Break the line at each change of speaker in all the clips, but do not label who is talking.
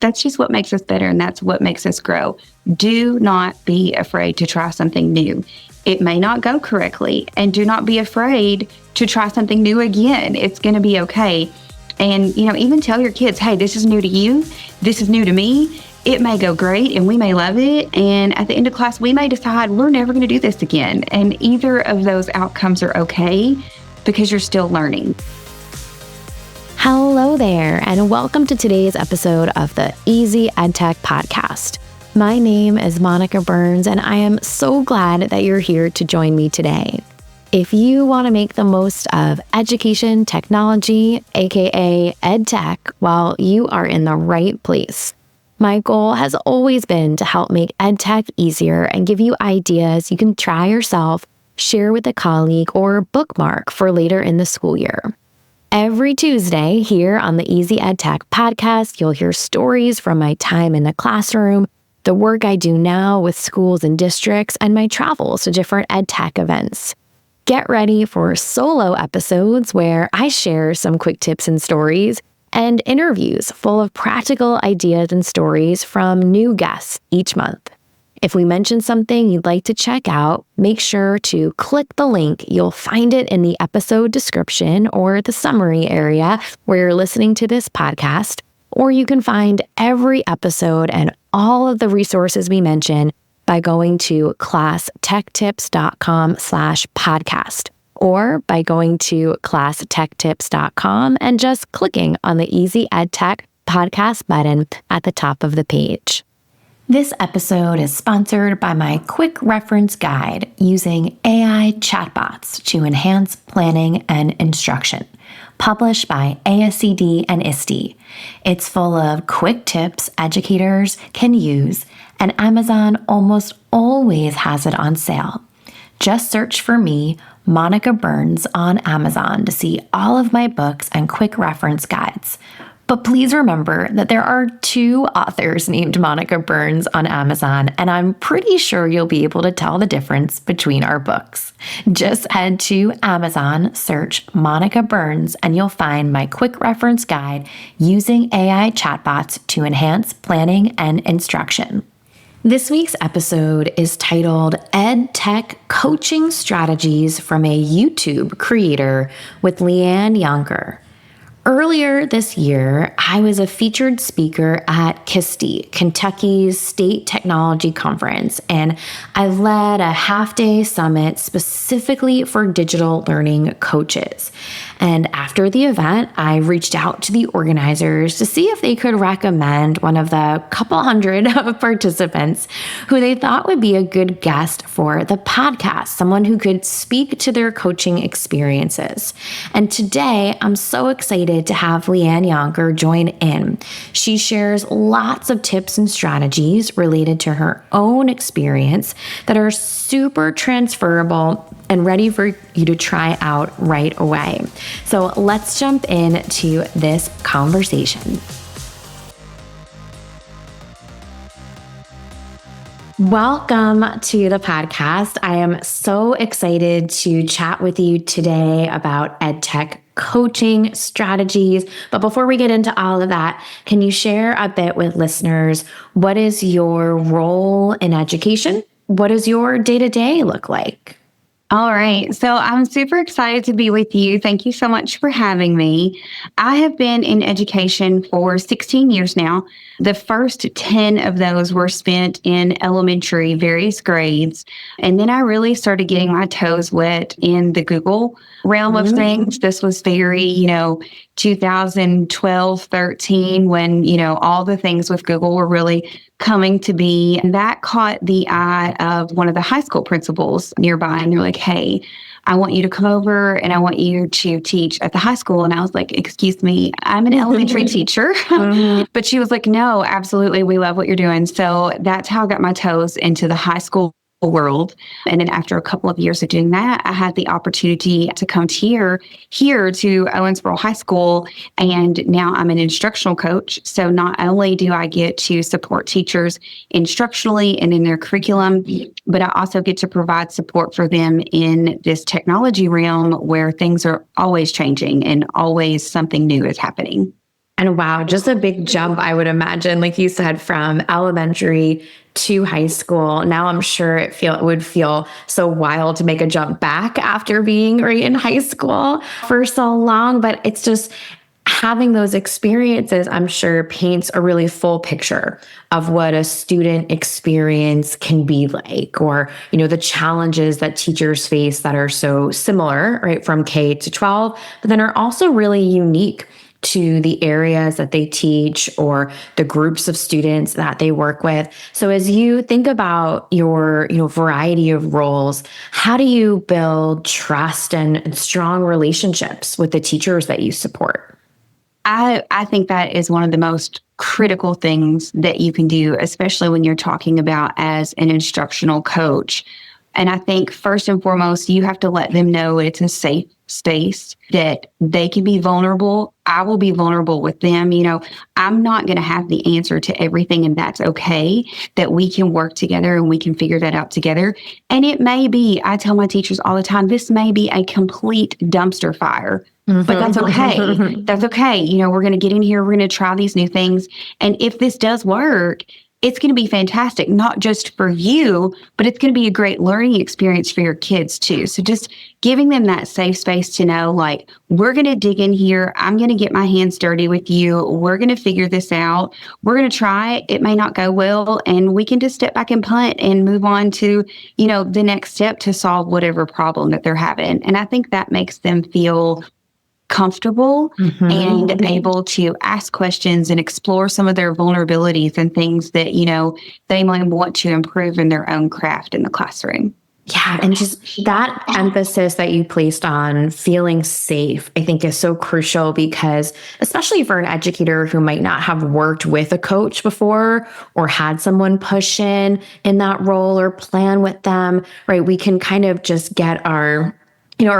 That's just what makes us better, and that's what makes us grow. Do not be afraid to try something new. It may not go correctly, and do not be afraid to try something new again. It's going to be okay. And, even tell your kids, hey, this is new to you. This is new to me. It may go great and we may love it. And at the end of class, we may decide we're never going to do this again. And either of those outcomes are okay because you're still learning.
Hello there, and welcome to today's episode of the Easy EdTech Podcast. My name is Monica Burns, and I am so glad that you're here to join me today. If you want to make the most of education technology, aka EdTech, well, you are in the right place. My goal has always been to help make EdTech easier and give you ideas you can try yourself, share with a colleague, or bookmark for later in the school year. Every Tuesday here on the Easy EdTech Podcast, you'll hear stories from my time in the classroom, the work I do now with schools and districts, and my travels to different EdTech events. Get ready for solo episodes where I share some quick tips and stories, and interviews full of practical ideas and stories from new guests each month. If we mention something you'd like to check out, make sure to click the link. You'll find it in the episode description or the summary area where you're listening to this podcast, or you can find every episode and all of the resources we mention by going to classtechtips.com/podcast, or by going to classtechtips.com and just clicking on the Easy EdTech Podcast button at the top of the page. This episode is sponsored by my quick reference guide using AI chatbots to enhance planning and instruction, published by ASCD and ISTE. It's full of quick tips educators can use, and Amazon almost always has it on sale. Just search for me, Monica Burns, on Amazon to see all of my books and quick reference guides. But please remember that there are 2 authors named Monica Burns on Amazon, and I'm pretty sure you'll be able to tell the difference between our books. Just head to Amazon, search Monica Burns, and you'll find my quick reference guide using AI chatbots to enhance planning and instruction. This week's episode is titled EdTech Coaching Strategies from a YouTube Creator with Lee Ann Yonker. Earlier this year, I was a featured speaker at KISTE, Kentucky's State Technology Conference, and I led a half-day summit specifically for digital learning coaches. And after the event, I reached out to the organizers to see if they could recommend one of the couple hundred of participants who they thought would be a good guest for the podcast, someone who could speak to their coaching experiences. And today, I'm so excited to have Lee Ann Yonker join in. She shares lots of tips and strategies related to her own experience that are super transferable and ready for you to try out right away. So let's jump into this conversation. Welcome to the podcast. I am so excited to chat with you today about EdTech coaching strategies. But before we get into all of that, can you share a bit with listeners? What is your role in education? What does your day-to-day look like?
All right. So I'm super excited to be with you. Thank you so much for having me. I have been in education for 16 years now. The first 10 of those were spent in elementary, various grades. And then I really started getting my toes wet in the Google realm of things. This was very, 2012, 13, when, all the things with Google were really coming to be. And that caught the eye of one of the high school principals nearby. And they're like, hey, I want you to come over and I want you to teach at the high school. And I was like, excuse me, I'm an elementary teacher. But she was like, no, absolutely. We love what you're doing. So that's how I got my toes into the high school world. And then after a couple of years of doing that, I had the opportunity to come here to Owensboro High School. And now I'm an instructional coach. So not only do I get to support teachers instructionally and in their curriculum, but I also get to provide support for them in this technology realm where things are always changing and always something new is happening.
And wow, just a big jump, I would imagine, like you said, from elementary to high school. Now I'm sure it would feel so wild to make a jump back after being right in high school for so long. But it's just having those experiences, I'm sure, paints a really full picture of what a student experience can be like, or, the challenges that teachers face that are so similar, right, from K to 12, but then are also really unique to the areas that they teach or the groups of students that they work with. So as you think about your, variety of roles, how do you build trust and strong relationships with the teachers that you support?
I think that is one of the most critical things that you can do, especially when you're talking about as an instructional coach. And I think first and foremost, you have to let them know it's a safe space, that they can be vulnerable. I will be vulnerable with them. I'm not going to have the answer to everything, and that's okay, that we can work together and we can figure that out together. And it may be, I tell my teachers all the time, this may be a complete dumpster fire. But that's okay. That's okay. We're going to get in here. We're going to try these new things. And if this does work, it's going to be fantastic, not just for you, but it's going to be a great learning experience for your kids too. So just giving them that safe space to know, like, we're going to dig in here. I'm going to get my hands dirty with you. We're going to figure this out. We're going to try it. It may not go well, and we can just step back and punt and move on to, the next step to solve whatever problem that they're having. And I think that makes them feel comfortable and able to ask questions and explore some of their vulnerabilities and things that, they might want to improve in their own craft in the classroom.
Yeah. And just that emphasis that you placed on feeling safe, I think is so crucial, because especially for an educator who might not have worked with a coach before or had someone push in that role or plan with them, right? We can kind of just get our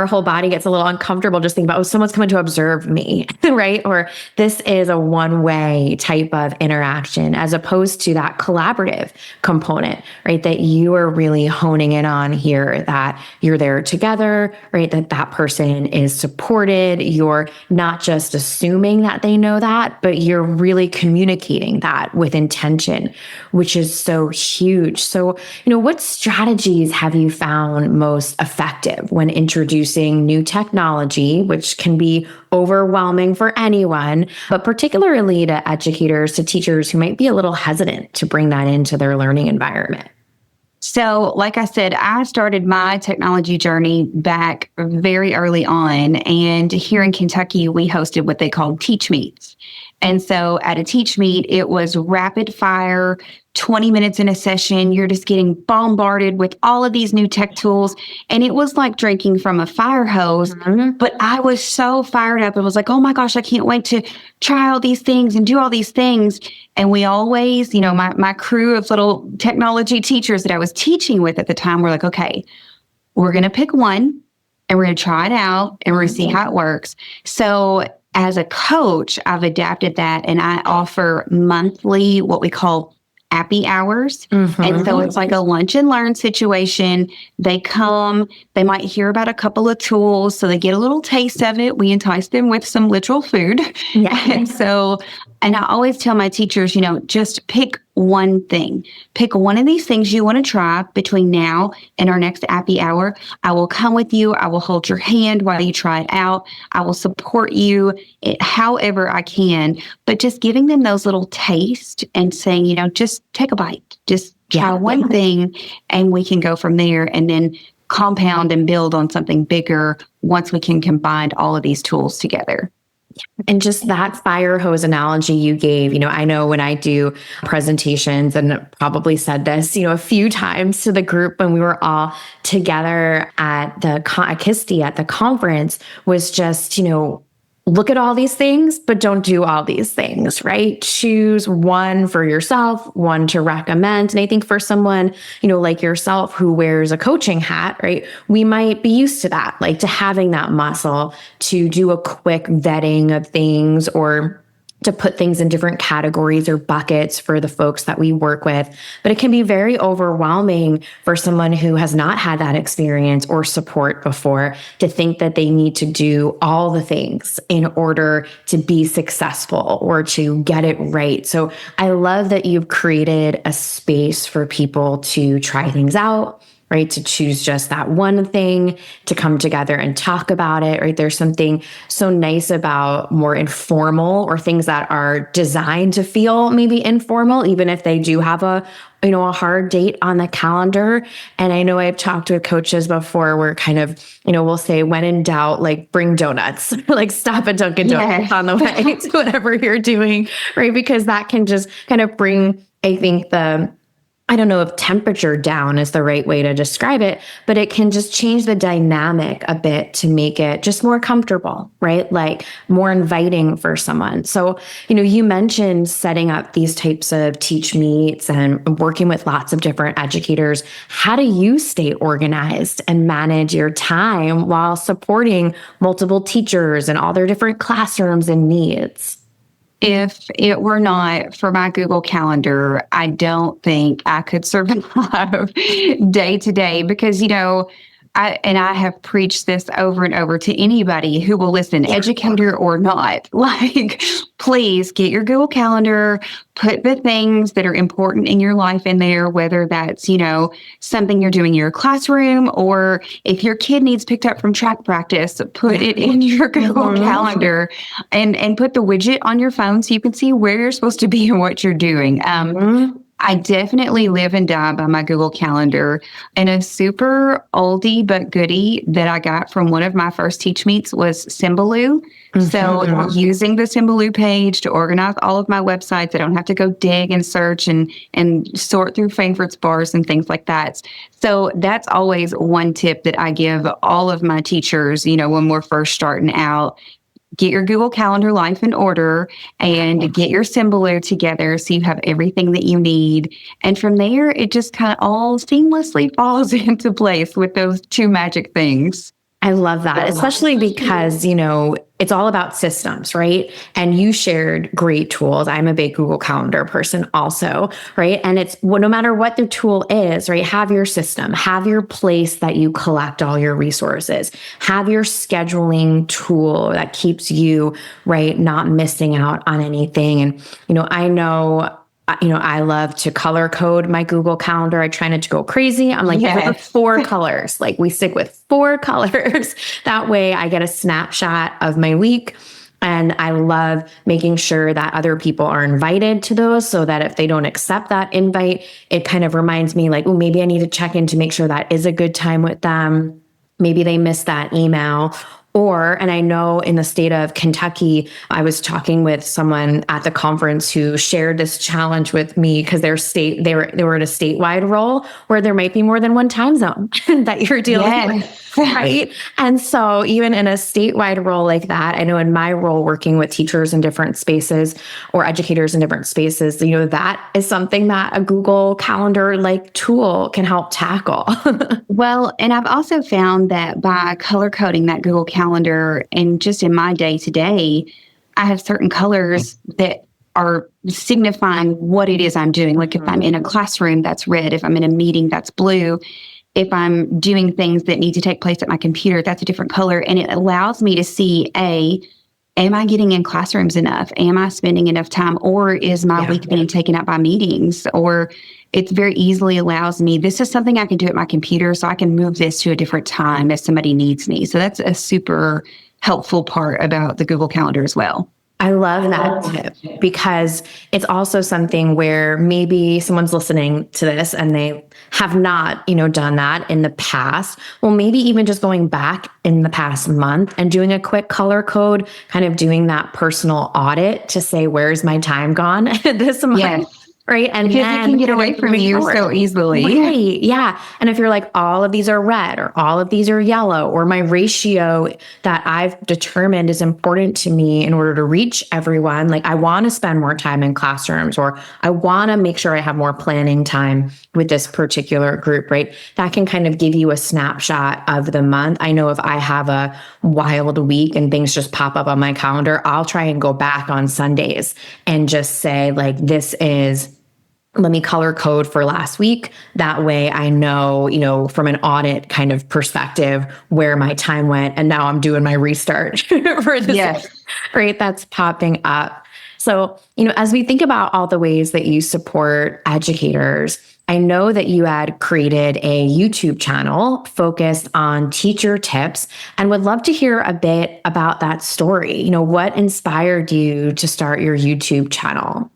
whole body gets a little uncomfortable just thinking about, someone's coming to observe me, right? Or this is a one-way type of interaction, as opposed to that collaborative component, right? That you are really honing in on here, that you're there together, right? That person is supported. You're not just assuming that they know that, but you're really communicating that with intention, which is so huge. So, what strategies have you found most effective when introducing new technology, which can be overwhelming for anyone, but particularly to educators, to teachers who might be a little hesitant to bring that into their learning environment?
So, like I said, I started my technology journey back very early on. And here in Kentucky, we hosted what they called Teach Meets. And so at a Teach Meet, it was rapid fire, 20 minutes in a session. You're just getting bombarded with all of these new tech tools. And it was like drinking from a fire hose. But I was so fired up. It was like, oh my gosh, I can't wait to try all these things and do all these things. And we always, my crew of little technology teachers that I was teaching with at the time were like, okay, we're going to pick one and we're going to try it out and we're going to see how it works. So as a coach, I've adapted that, and I offer monthly what we call happy hours. And so it's like a lunch and learn situation. They come, they might hear about a couple of tools, so they get a little taste of it. We entice them with some literal food. And I always tell my teachers, just pick one thing. Pick one of these things you want to try between now and our next happy hour. I will come with you. I will hold your hand while you try it out. I will support you however I can. But just giving them those little tastes and saying, just take a bite. Just try one thing, and we can go from there and then compound and build on something bigger once we can combine all of these tools together.
And just that fire hose analogy you gave, I know when I do presentations, and probably said this, a few times to the group when we were all together at the KISTI at the conference, was just, look at all these things, but don't do all these things, right? Choose one for yourself, one to recommend. And I think for someone, like yourself who wears a coaching hat, right? We might be used to that, like to having that muscle to do a quick vetting of things, or to put things in different categories or buckets for the folks that we work with. But it can be very overwhelming for someone who has not had that experience or support before to think that they need to do all the things in order to be successful or to get it right. So I love that you've created a space for people to try things out, right? To choose just that one thing, to come together and talk about it, right? There's something so nice about more informal or things that are designed to feel maybe informal, even if they do have a hard date on the calendar. And I know I've talked with coaches before where kind of, we'll say when in doubt, like bring donuts, like stop at Dunkin' Donuts on the way to whatever you're doing, right? Because that can just kind of bring, I think, I don't know if temperature down is the right way to describe it, but it can just change the dynamic a bit to make it just more comfortable, right? Like more inviting for someone. So, you mentioned setting up these types of teach meets and working with lots of different educators. How do you stay organized and manage your time while supporting multiple teachers and all their different classrooms and needs?
If it were not for my Google Calendar, I don't think I could survive day to day because, I have preached this over and over to anybody who will listen, educator or not. Like, please get your Google Calendar, put the things that are important in your life in there, whether that's, something you're doing in your classroom, or if your kid needs picked up from track practice, put it in your Google Calendar and put the widget on your phone so you can see where you're supposed to be and what you're doing. I definitely live and die by my Google Calendar. And a super oldie but goodie that I got from one of my first Teach Meets was Symbaloo. So using the Symbaloo page to organize all of my websites, I don't have to go dig and search and sort through favorites bars and things like that. So that's always one tip that I give all of my teachers, when we're first starting out. Get your Google Calendar life in order and get your Symbaloo together so you have everything that you need. And from there, it just kind of all seamlessly falls into place with those two magic things.
I love that, especially because, it's all about systems, right? And you shared great tools. I'm a big Google Calendar person also, right? And it's no matter what the tool is, right? Have your system, have your place that you collect all your resources, have your scheduling tool that keeps you, right, not missing out on anything. And, I know I love to color code my Google Calendar. I try not to go crazy. I'm like, yes. 4 colors. Like we stick with 4 colors. That way I get a snapshot of my week. And I love making sure that other people are invited to those so that if they don't accept that invite, it kind of reminds me like, oh, maybe I need to check in to make sure that is a good time with them. Maybe they missed that email. And I know in the state of Kentucky, I was talking with someone at the conference who shared this challenge with me because they were in a statewide role where there might be more than one time zone that you're dealing with, right? And so even in a statewide role like that, I know in my role working with teachers in different spaces or educators in different spaces, that is something that a Google Calendar like tool can help tackle.
Well, and I've also found that by color coding that Google Calendar and just in my day to day, I have certain colors that are signifying what it is I'm doing. Like if I'm in a classroom, that's red. If I'm in a meeting, that's blue. If I'm doing things that need to take place at my computer, that's a different color. And it allows me to see, am I getting in classrooms enough? Am I spending enough time? Or is my week being taken up by meetings? Or it very easily allows me, this is something I can do at my computer, so I can move this to a different time if somebody needs me. So that's a super helpful part about the Google Calendar as well.
I love that tip because it's also something where maybe someone's listening to this and they have not, done that in the past. Well, maybe even just going back in the past month and doing a quick color code, kind of doing that personal audit to say, where's my time gone this month?
Yes.
right? And
Because it can get away from you
forward.
so easily.
Right. Yeah. And if you're like, all of these are red or all of these are yellow, or my ratio that I've determined is important to me in order to reach everyone, like I want to spend more time in classrooms, or I want to make sure I have more planning time with this particular group, right? That can kind of give you a snapshot of the month. I know if I have a wild week and things just pop up on my calendar, I'll try and go back on Sundays and just say, like, this is, let me color code for last week. That way I know, from an audit kind of perspective where my time went. And now I'm doing my restart for this,
Yes.
right? That's popping up. So, as we think about all the ways that you support educators, I know that you had created a YouTube channel focused on teacher tips, and would love to hear a bit about that story. What inspired you to start your YouTube channel?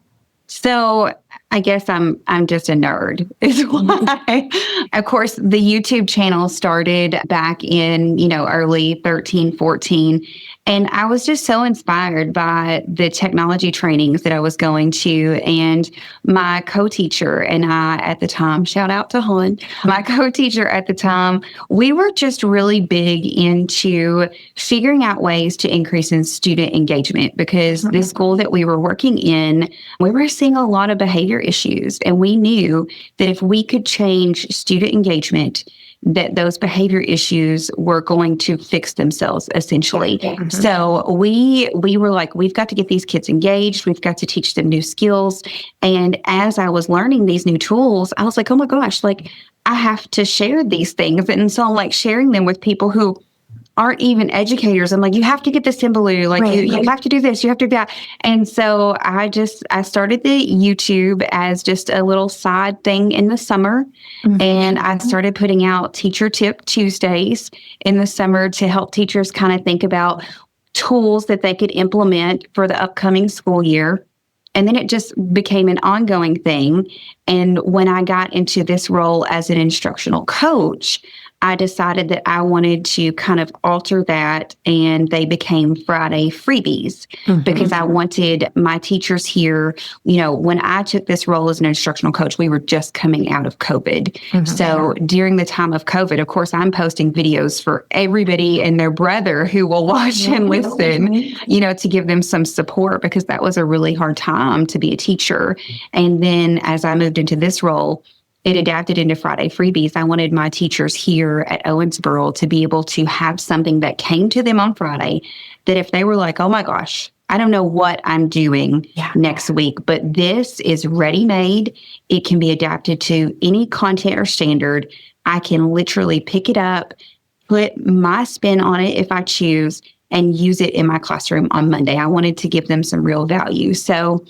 So I guess I'm just a nerd is why. Of course, the YouTube channel started back in, early 13, 14. And I was just so inspired by the technology trainings that I was going to. And my co-teacher and I at the time, shout out to Hun, my co-teacher at the time, we were just really big into figuring out ways to increase in student engagement, because the school that we were working in, we were seeing a lot of behavior issues. And we knew that if we could change student engagement, that those behavior issues were going to fix themselves essentially. Mm-hmm. So we were like, we've got to get these kids engaged. We've got to teach them new skills. And as I was learning these new tools, I was like, oh my gosh, like I have to share these things. And so I'm like sharing them with people who aren't even educators. I'm like, you have to get this Timbaloo. Like you have to do this. You have to do that. And so I started the YouTube as just a little side thing in the summer. Mm-hmm. And I started putting out Teacher Tip Tuesdays in the summer to help teachers kind of think about tools that they could implement for the upcoming school year. And then it just became an ongoing thing. And when I got into this role as an instructional coach, I decided that I wanted to kind of alter that, and they became Friday freebies. Mm-hmm. Because I wanted my teachers here, when I took this role as an instructional coach, we were just coming out of COVID. Mm-hmm. So during the time of COVID, of course, I'm posting videos for everybody and their brother who will watch and listen, to give them some support, because that was a really hard time to be a teacher. And then as I moved into this role, it adapted into Friday freebies. I wanted my teachers here at Owensboro to be able to have something that came to them on Friday, that if they were like, oh my gosh, I don't know what I'm doing next week, but this is ready-made. It can be adapted to any content or standard. I can literally pick it up, put my spin on it if I choose, and use it in my classroom on Monday. I wanted to give them some real value. So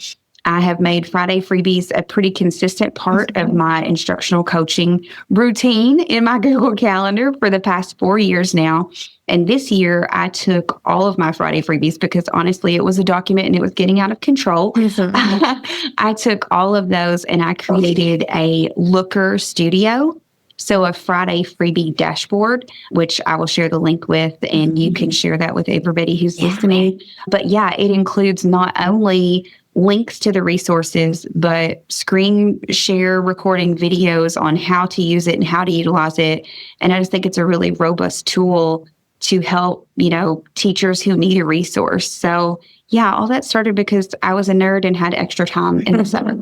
I have made Friday freebies a pretty consistent part of my instructional coaching routine in my Google Calendar for the past 4 years now. And this year, I took all of my Friday freebies, because honestly, it was a document and it was getting out of control. Mm-hmm. I took all of those and I created a Looker Studio. So a Friday freebie dashboard, which I will share the link with, and you can share that with everybody who's listening. But it includes not only links to the resources, but screen share recording videos on how to use it and how to utilize it. And I just think it's a really robust tool to help, teachers who need a resource. So all that started because I was a nerd and had extra time in the summer.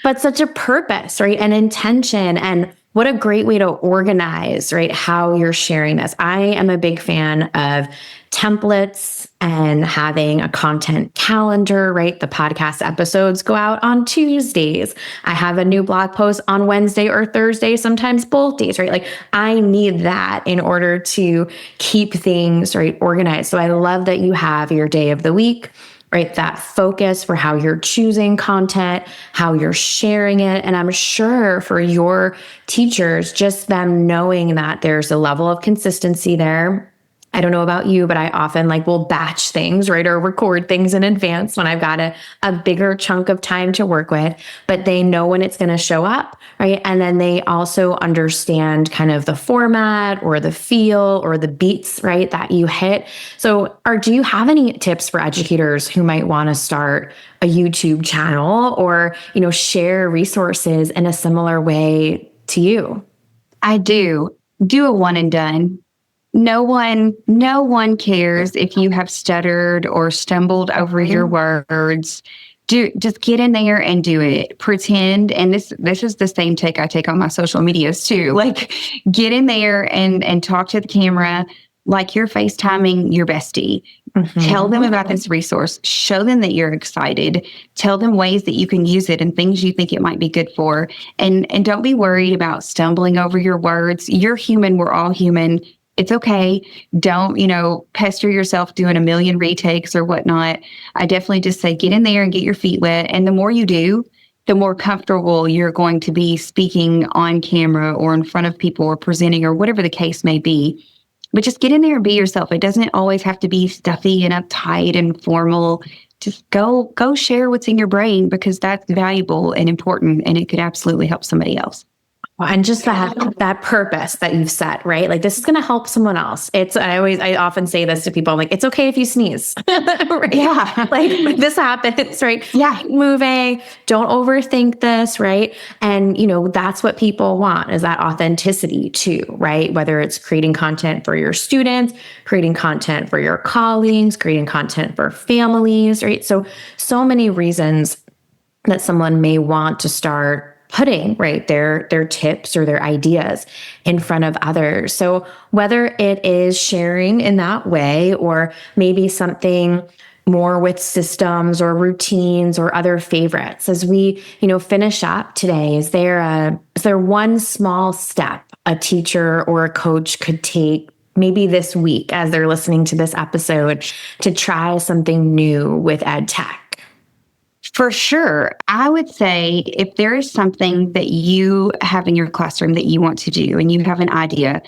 But such a purpose, right? And intention, and what a great way to organize, right? How you're sharing this. I am a big fan of templates and having a content calendar, right? The podcast episodes go out on Tuesdays. I have a new blog post on Wednesday or Thursday, sometimes both days, right? Like I need that in order to keep things, right, organized. So I love that you have your day of the week, right? That focus for how you're choosing content, how you're sharing it. And I'm sure for your teachers, just them knowing that there's a level of consistency there, I don't know about you, but I often will batch things, right? Or record things in advance when I've got a bigger chunk of time to work with, but they know when it's going to show up, right? And then they also understand kind of the format or the feel or the beats, right, that you hit. So, do you have any tips for educators who might want to start a YouTube channel or, share resources in a similar way to you?
I do. Do a one and done. No one cares if you have stuttered or stumbled over your words. Just get in there and do it. Pretend, and this is the same take I take on my social medias too. Get in there and talk to the camera like you're FaceTiming your bestie. Mm-hmm. Tell them about this resource. Show them that you're excited. Tell them ways that you can use it and things you think it might be good for. And don't be worried about stumbling over your words. You're human. We're all human. It's okay. Don't, pester yourself doing a million retakes or whatnot. I definitely just say get in there and get your feet wet. And the more you do, the more comfortable you're going to be speaking on camera or in front of people or presenting or whatever the case may be. But just get in there and be yourself. It doesn't always have to be stuffy and uptight and formal. Just go share what's in your brain because that's valuable and important and it could absolutely help somebody else.
And just that purpose that you've set, right? This is going to help someone else. I often say this to people. I'm like, it's okay if you sneeze. Right?
Yeah.
This happens, right?
Yeah.
Keep moving. Don't overthink this, right? And, that's what people want is that authenticity too, right? Whether it's creating content for your students, creating content for your colleagues, creating content for families, right? So many reasons that someone may want to start putting their tips or their ideas in front of others. So whether it is sharing in that way or maybe something more with systems or routines or other favorites, as we finish up today, is there one small step a teacher or a coach could take maybe this week as they're listening to this episode to try something new with EdTech?
For sure. I would say if there is something that you have in your classroom that you want to do and you have an idea,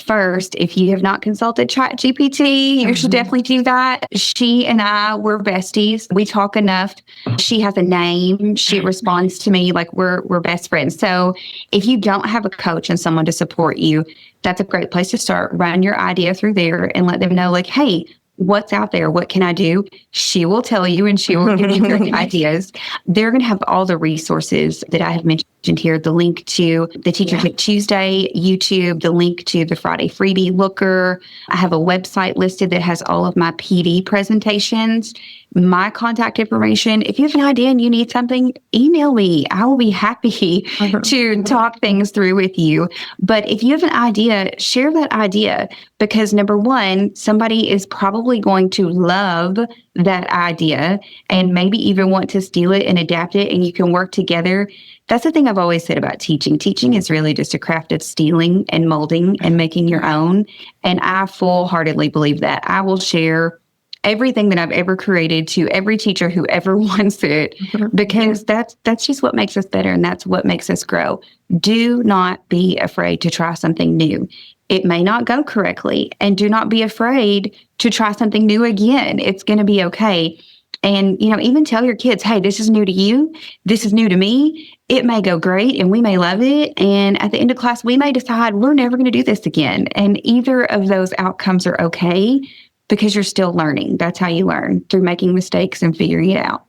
first, if you have not consulted ChatGPT, you should definitely do that. She and I were besties. We talk enough. She has a name. She responds to me like we're best friends. So if you don't have a coach and someone to support you, that's a great place to start. Run your idea through there and let them know hey, what's out there? What can I do? She will tell you and she will give you great ideas. They're going to have all the resources that I have mentioned here, the link to the Teacher Tip Tuesday YouTube, the link to the Friday Freebie Looker. I have a website listed that has all of my PD presentations, my contact information. If you have an idea and you need something, email me. I will be happy to talk things through with you. But if you have an idea, share that idea because number one, somebody is probably going to love that idea and maybe even want to steal it and adapt it and you can work together. That's the thing I've always said about teaching. Teaching is really just a craft of stealing and molding and making your own. And I full-heartedly believe that. I will share everything that I've ever created to every teacher who ever wants it, because that's just what makes us better and that's what makes us grow. Do not be afraid to try something new. It may not go correctly, and do not be afraid to try something new again. It's going to be okay. And, even tell your kids, hey, this is new to you. This is new to me. It may go great and we may love it. And at the end of class, we may decide we're never going to do this again. And either of those outcomes are okay because you're still learning. That's how you learn, through making mistakes and figuring it out.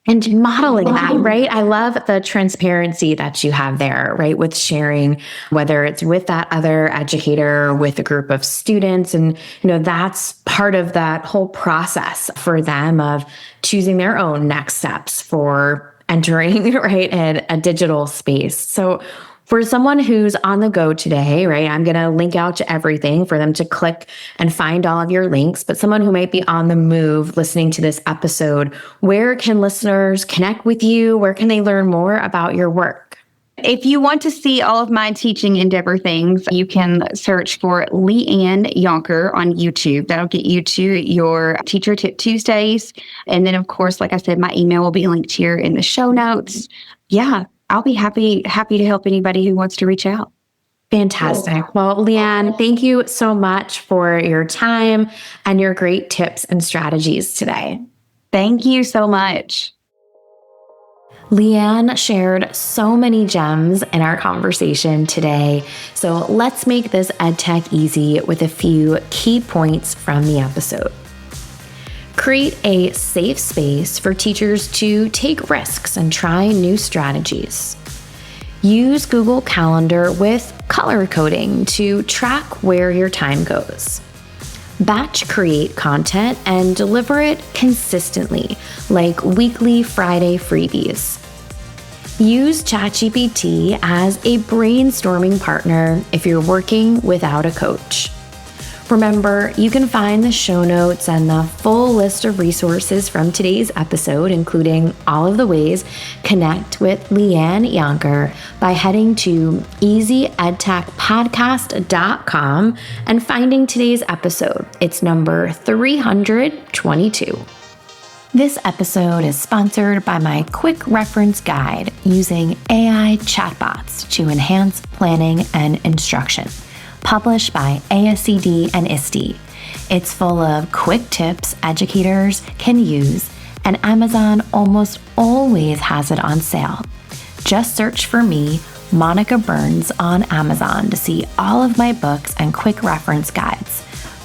And modeling that, right? I love the transparency that you have there, right? With sharing, whether it's with that other educator, with a group of students. And, that's part of that whole process for them of choosing their own next steps for entering, right, in a digital space. So for someone who's on the go today, right, I'm going to link out to everything for them to click and find all of your links. But someone who might be on the move listening to this episode, where can listeners connect with you? Where can they learn more about your work?
If you want to see all of my teaching endeavor things, you can search for Lee Ann Yonker on YouTube. That'll get you to your Teacher Tip Tuesdays. And then, of course, like I said, my email will be linked here in the show notes. Yeah. I'll be happy to help anybody who wants to reach out.
Fantastic. Well, Lee Ann, thank you so much for your time and your great tips and strategies today.
Thank you so much.
Lee Ann shared so many gems in our conversation today. So let's make this EdTech easy with a few key points from the episode. Create a safe space for teachers to take risks and try new strategies. Use Google Calendar with color coding to track where your time goes. Batch create content and deliver it consistently, like weekly Friday freebies. Use ChatGPT as a brainstorming partner if you're working without a coach. Remember, you can find the show notes and the full list of resources from today's episode, including all of the ways connect with Lee Ann Yonker by heading to easyedtechpodcast.com and finding today's episode. It's number 322. This episode is sponsored by my quick reference guide using AI chatbots to enhance planning and instruction, published by ASCD and ISTE. It's full of quick tips educators can use, and Amazon almost always has it on sale. Just search for me, Monica Burns, on Amazon to see all of my books and quick reference guides.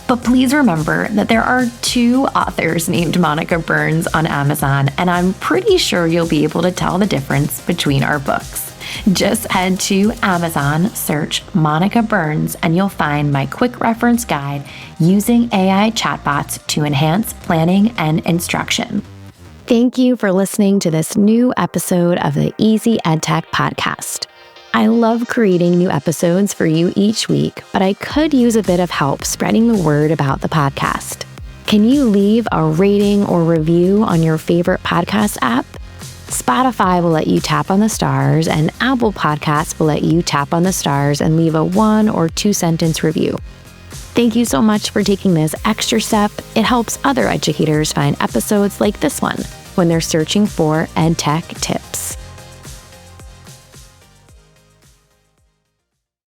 But please remember that there are 2 authors named Monica Burns on Amazon, and I'm pretty sure you'll be able to tell the difference between our books. Just head to Amazon, search Monica Burns, and you'll find my quick reference guide using AI chatbots to enhance planning and instruction. Thank you for listening to this new episode of the Easy EdTech podcast. I love creating new episodes for you each week, but I could use a bit of help spreading the word about the podcast. Can you leave a rating or review on your favorite podcast app? Spotify will let you tap on the stars, and Apple Podcasts will let you tap on the stars and leave a 1 or 2 sentence review. Thank you so much for taking this extra step. It helps other educators find episodes like this one when they're searching for EdTech tips.